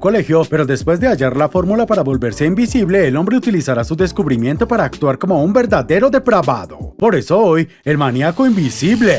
colegio, pero después de hallar la fórmula para volverse invisible, el hombre utilizará su descubrimiento para actuar como un verdadero depravado. Por eso hoy, el maníaco invisible.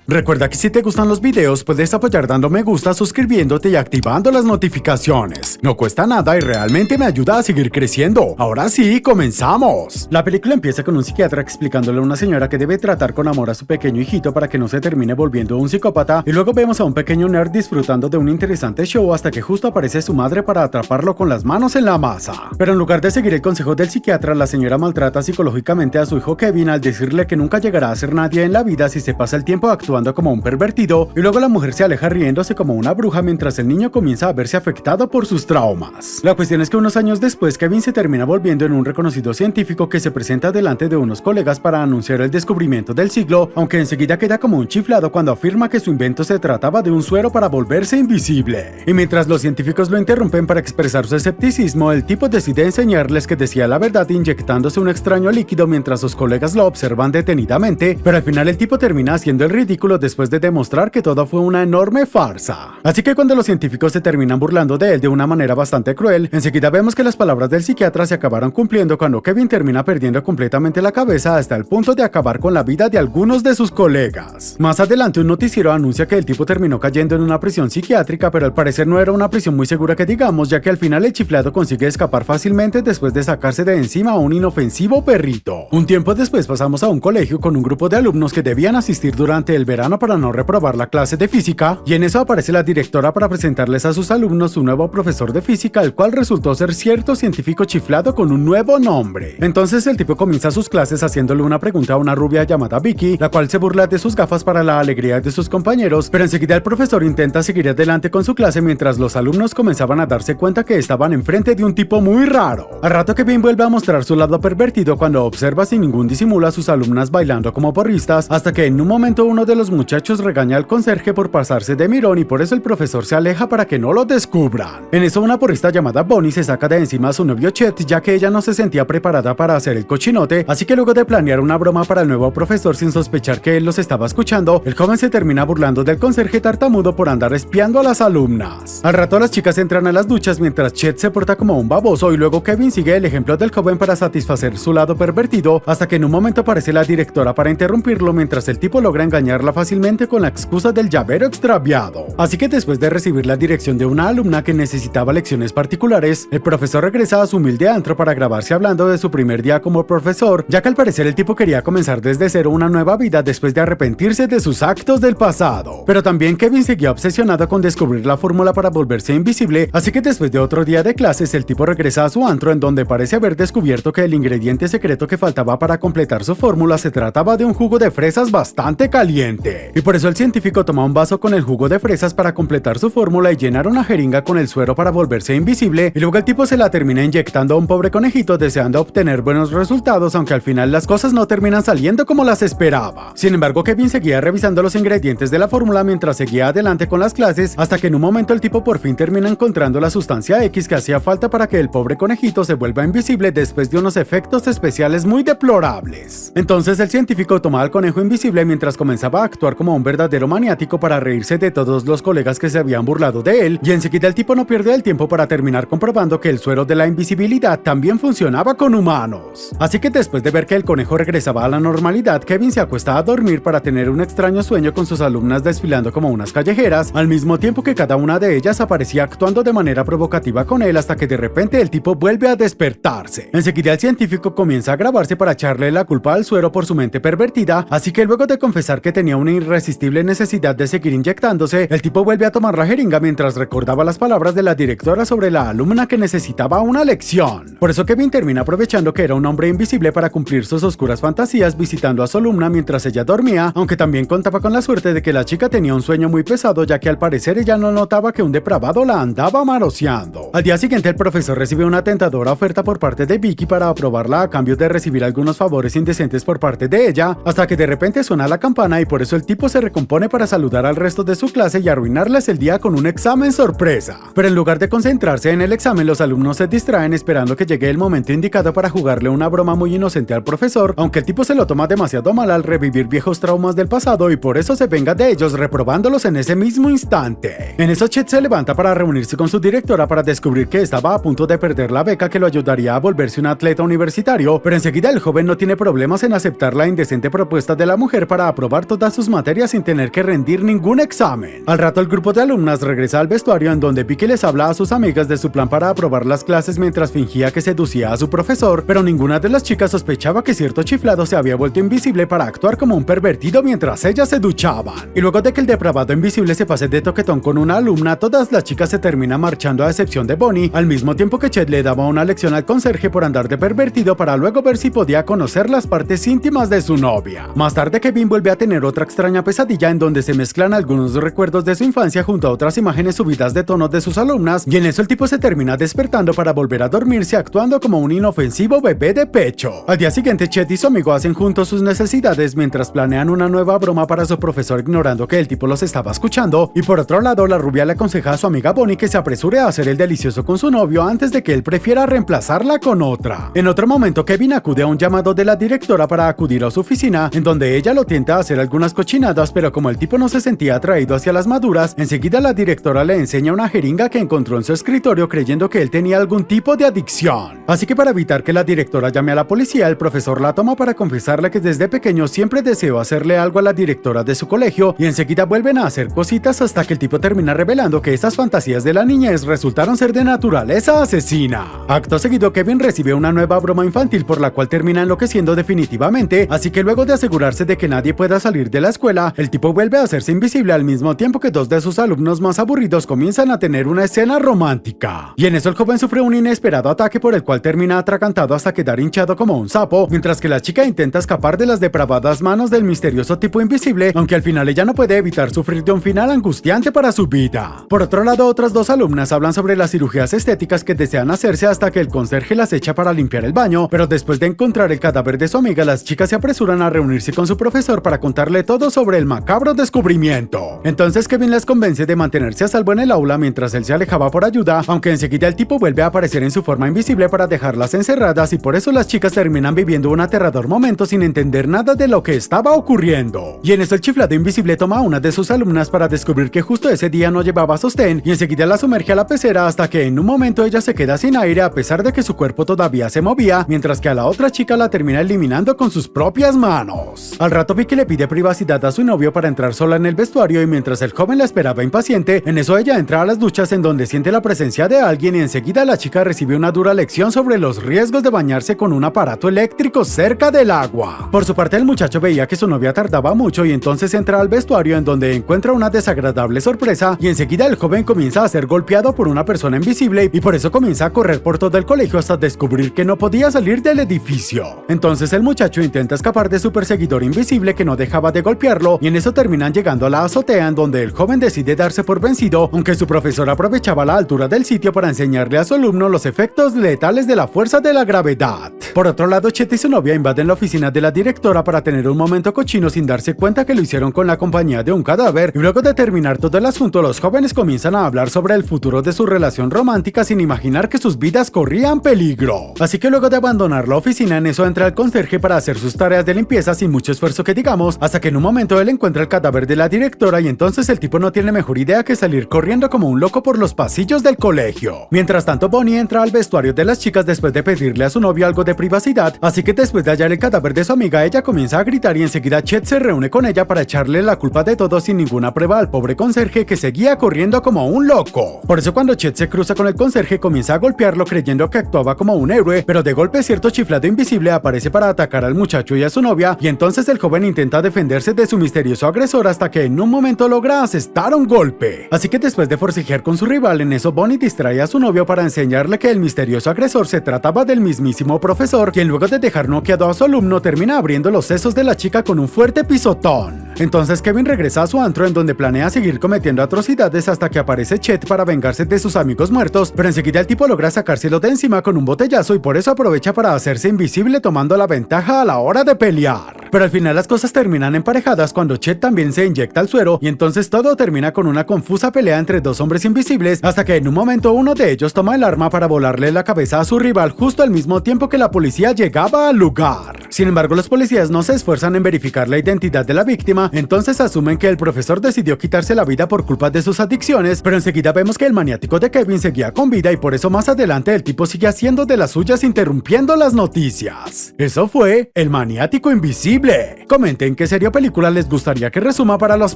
Recuerda que si te gustan los videos puedes apoyar dando me gusta, suscribiéndote y activando las notificaciones. No cuesta nada y realmente me ayuda a seguir creciendo. Ahora sí, comenzamos. La película empieza con un psiquiatra explicándole a una señora que debe tratar con amor a su pequeño hijito para que no se termine volviendo un psicópata, y luego vemos a un pequeño nerd disfrutando de un interesante show hasta que justo aparece su madre para atraparlo con las manos en la masa. Pero en lugar de seguir el consejo del psiquiatra, la señora maltrata psicológicamente a su hijo Kevin al decirle que nunca llegará a ser nadie en la vida si se pasa el tiempo actuando como un pervertido, y luego la mujer se aleja riéndose como una bruja mientras el niño comienza a verse afectado por sus traumas. La cuestión es que unos años después Kevin se termina volviendo en un reconocido científico que se presenta delante de unos colegas para anunciar el descubrimiento del siglo, aunque enseguida queda como un chiflado cuando afirma que su invento se trataba de un suero para volverse invisible. Y mientras los científicos lo interrumpen para expresar su escepticismo, el tipo decide enseñarles que decía la verdad inyectándose un extraño líquido mientras sus colegas lo observan detenidamente, pero al final el tipo termina haciendo el ridículo después de demostrar que todo fue una enorme farsa. Así que cuando los científicos se terminan burlando de él de una manera bastante cruel, enseguida vemos que las palabras del psiquiatra se acabaron cumpliendo cuando Kevin termina perdiendo completamente la cabeza hasta el punto de acabar con la vida de algunos de sus colegas. Más adelante un noticiero anuncia que el tipo terminó cayendo en una prisión psiquiátrica, pero al parecer no era una prisión muy segura que digamos, ya que al final el chiflado consigue escapar fácilmente después de sacarse de encima a un inofensivo perrito. Un tiempo después pasamos a un colegio con un grupo de alumnos que debían asistir durante el verano para no reprobar la clase de física, y en eso aparece la directora para presentarles a sus alumnos un nuevo profesor de física, el cual resultó ser cierto científico chiflado con un nuevo nombre. Entonces el tipo comienza sus clases haciéndole una pregunta a una rubia llamada Vicky, la cual se burla de sus gafas para la alegría de sus compañeros, pero enseguida el profesor intenta seguir adelante con su clase mientras los alumnos comenzaban a darse cuenta que estaban enfrente de un tipo muy raro. Al rato Kevin vuelve a mostrar su lado pervertido cuando observa sin ningún disimulo a sus alumnas bailando como porristas, hasta que en un momento uno de los muchachos regaña al conserje por pasarse de mirón y por eso el profesor se aleja para que no lo descubran. En eso una porrista llamada Bonnie se saca de encima a su novio Chet, ya que ella no se sentía preparada para hacer el cochinote, así que luego de planear una broma para el nuevo profesor sin sospechar que él los estaba escuchando, el joven se termina burlando del conserje tartamudo por andar espiando a las alumnas. Al rato las chicas entran a las duchas mientras Chet se porta como un baboso y luego Kevin sigue el ejemplo del joven para satisfacer su lado pervertido, hasta que en un momento aparece la directora para interrumpirlo mientras el tipo logra engañarla fácilmente con la excusa del llavero extraviado. Así que después de recibir la dirección de una alumna que necesitaba lecciones particulares, el profesor regresa a su humilde antro para grabarse hablando de su primer día como profesor, ya que al parecer el tipo quería comenzar desde cero una nueva vida después de arrepentirse de sus actos del pasado. Pero también Kevin seguía obsesionado con descubrir la fórmula para volverse invisible, así que después de otro día de clases el tipo regresa a su antro en donde parece haber descubierto que el ingrediente secreto que faltaba para completar su fórmula se trataba de un jugo de fresas bastante caliente. Y por eso el científico toma un vaso con el jugo de fresas para completar su fórmula y llenar una jeringa con el suero para volverse invisible, y luego el tipo se la termina inyectando a un pobre conejito deseando obtener buenos resultados, aunque al final las cosas no terminan saliendo como las esperaba. Sin embargo, Kevin seguía revisando los ingredientes de la fórmula mientras seguía adelante con las clases, hasta que en un momento el tipo por fin termina encontrando la sustancia X que hacía falta para que el pobre conejito se vuelva invisible después de unos efectos especiales muy deplorables. Entonces el científico toma al conejo invisible mientras comenzaba a actuar como un verdadero maniático para reírse de todos los colegas que se habían burlado de él, y enseguida el tipo no pierde el tiempo para terminar comprobando que el suero de la invisibilidad también funcionaba con humanos. Así que después de ver que el conejo regresaba a la normalidad, Kevin se acuesta a dormir para tener un extraño sueño con sus alumnas desfilando como unas callejeras, al mismo tiempo que cada una de ellas aparecía actuando de manera provocativa con él, hasta que de repente el tipo vuelve a despertarse. Enseguida el científico comienza a grabarse para echarle la culpa al suero por su mente pervertida, así que luego de confesar que tenía una irresistible necesidad de seguir inyectándose, el tipo vuelve a tomar la jeringa mientras recordaba las palabras de la directora sobre la alumna que necesitaba una lección. Por eso Kevin termina aprovechando que era un hombre invisible para cumplir sus oscuras fantasías visitando a su alumna mientras ella dormía, aunque también contaba con la suerte de que la chica tenía un sueño muy pesado, ya que al parecer ella no notaba que un depravado la andaba manoseando. Al día siguiente el profesor recibe una tentadora oferta por parte de Vicky para aprobarla a cambio de recibir algunos favores indecentes por parte de ella, hasta que de repente suena la campana y por por eso el tipo se recompone para saludar al resto de su clase y arruinarles el día con un examen sorpresa. Pero en lugar de concentrarse en el examen, los alumnos se distraen esperando que llegue el momento indicado para jugarle una broma muy inocente al profesor, aunque el tipo se lo toma demasiado mal al revivir viejos traumas del pasado y por eso se venga de ellos reprobándolos en ese mismo instante. En eso Chet se levanta para reunirse con su directora para descubrir que estaba a punto de perder la beca que lo ayudaría a volverse un atleta universitario, pero enseguida el joven no tiene problemas en aceptar la indecente propuesta de la mujer para aprobar todas sus materias sin tener que rendir ningún examen. Al rato el grupo de alumnas regresa al vestuario en donde Vicky les habla a sus amigas de su plan para aprobar las clases mientras fingía que seducía a su profesor, pero ninguna de las chicas sospechaba que cierto chiflado se había vuelto invisible para actuar como un pervertido mientras ellas se duchaban. Y luego de que el depravado invisible se pase de toquetón con una alumna, todas las chicas se terminan marchando a excepción de Bonnie, al mismo tiempo que Chet le daba una lección al conserje por andar de pervertido para luego ver si podía conocer las partes íntimas de su novia. Más tarde Kevin vuelve a tener otra extraña pesadilla en donde se mezclan algunos recuerdos de su infancia junto a otras imágenes subidas de tono de sus alumnas, y en eso el tipo se termina despertando para volver a dormirse actuando como un inofensivo bebé de pecho. Al día siguiente Chet y su amigo hacen juntos sus necesidades mientras planean una nueva broma para su profesor ignorando que el tipo los estaba escuchando, y por otro lado la rubia le aconseja a su amiga Bonnie que se apresure a hacer el delicioso con su novio antes de que él prefiera reemplazarla con otra. En otro momento Kevin acude a un llamado de la directora para acudir a su oficina, en donde ella lo tienta a hacer algunas cochinadas, pero como el tipo no se sentía atraído hacia las maduras, enseguida la directora le enseña una jeringa que encontró en su escritorio creyendo que él tenía algún tipo de adicción. Así que para evitar que la directora llame a la policía, el profesor la toma para confesarle que desde pequeño siempre deseó hacerle algo a la directora de su colegio, y enseguida vuelven a hacer cositas hasta que el tipo termina revelando que estas fantasías de la niñez resultaron ser de naturaleza asesina. Acto seguido Kevin recibe una nueva broma infantil por la cual termina enloqueciendo definitivamente, así que luego de asegurarse de que nadie pueda salir de la escuela, el tipo vuelve a hacerse invisible al mismo tiempo que dos de sus alumnos más aburridos comienzan a tener una escena romántica. Y en eso el joven sufre un inesperado ataque por el cual termina atragantado hasta quedar hinchado como un sapo, mientras que la chica intenta escapar de las depravadas manos del misterioso tipo invisible, aunque al final ella no puede evitar sufrir de un final angustiante para su vida. Por otro lado, otras dos alumnas hablan sobre las cirugías estéticas que desean hacerse hasta que el conserje las echa para limpiar el baño, pero después de encontrar el cadáver de su amiga, las chicas se apresuran a reunirse con su profesor para contarle todo sobre el macabro descubrimiento. Entonces Kevin les convence de mantenerse a salvo en el aula mientras él se alejaba por ayuda, aunque enseguida el tipo vuelve a aparecer en su forma invisible para dejarlas encerradas, y por eso las chicas terminan viviendo un aterrador momento sin entender nada de lo que estaba ocurriendo. Y en eso el chiflado invisible toma a una de sus alumnas para descubrir que justo ese día no llevaba sostén, y enseguida la sumerge a la pecera hasta que en un momento ella se queda sin aire a pesar de que su cuerpo todavía se movía, mientras que a la otra chica la termina eliminando con sus propias manos. Al rato Vicky le pide privacidad a su novio para entrar sola en el vestuario, y mientras el joven la esperaba impaciente, en eso ella entra a las duchas en donde siente la presencia de alguien, y enseguida la chica recibe una dura lección sobre los riesgos de bañarse con un aparato eléctrico cerca del agua. Por su parte el muchacho veía que su novia tardaba mucho y entonces entra al vestuario en donde encuentra una desagradable sorpresa, y enseguida el joven comienza a ser golpeado por una persona invisible y por eso comienza a correr por todo el colegio hasta descubrir que no podía salir del edificio. Entonces el muchacho intenta escapar de su perseguidor invisible que no dejaba de golpearlo, y en eso terminan llegando a la azotea en donde el joven decide darse por vencido, aunque su profesor aprovechaba la altura del sitio para enseñarle a su alumno los efectos letales de la fuerza de la gravedad. Por otro lado, Chet y su novia invaden la oficina de la directora para tener un momento cochino sin darse cuenta que lo hicieron con la compañía de un cadáver, y luego de terminar todo el asunto, los jóvenes comienzan a hablar sobre el futuro de su relación romántica sin imaginar que sus vidas corrían peligro. Así que luego de abandonar la oficina, en eso entra el conserje para hacer sus tareas de limpieza sin mucho esfuerzo que digamos, hasta que en un momento él encuentra el cadáver de la directora, y entonces el tipo no tiene mejor idea que salir corriendo como un loco por los pasillos del colegio. Mientras tanto, Bonnie entra al vestuario de las chicas después de pedirle a su novio algo de privacidad, así que después de hallar el cadáver de su amiga, ella comienza a gritar y enseguida Chet se reúne con ella para echarle la culpa de todo sin ninguna prueba al pobre conserje que seguía corriendo como un loco. Por eso cuando Chet se cruza con el conserje comienza a golpearlo creyendo que actuaba como un héroe, pero de golpe cierto chiflado invisible aparece para atacar al muchacho y a su novia, y entonces el joven intenta defenderse de su misterioso agresor hasta que en un momento logra asestar un golpe. Así que después de forcejear con su rival, en eso Bonnie distrae a su novio para enseñarle que el misterioso agresor se trataba del mismísimo profesor, quien luego de dejar noqueado a su alumno termina abriendo los sesos de la chica con un fuerte pisotón. Entonces Kevin regresa a su antro en donde planea seguir cometiendo atrocidades hasta que aparece Chet para vengarse de sus amigos muertos, pero enseguida el tipo logra sacárselo de encima con un botellazo y por eso aprovecha para hacerse invisible tomando la ventaja a la hora de pelear. Pero al final las cosas terminan emparejadas cuando Chet también se inyecta el suero y entonces todo termina con una confusa pelea entre dos hombres invisibles hasta que en un momento uno de ellos toma el arma para volarle la cabeza a su rival justo al mismo tiempo que la policía llegaba al lugar. Sin embargo, los policías no se esfuerzan en verificar la identidad de la víctima, entonces asumen que el profesor decidió quitarse la vida por culpa de sus adicciones, pero enseguida vemos que el maniático de Kevin seguía con vida y por eso más adelante el tipo sigue haciendo de las suyas interrumpiendo las noticias. Eso fue El Maniático Invisible. Comenten qué serie o película les gustaría que resuma para los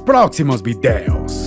próximos videos.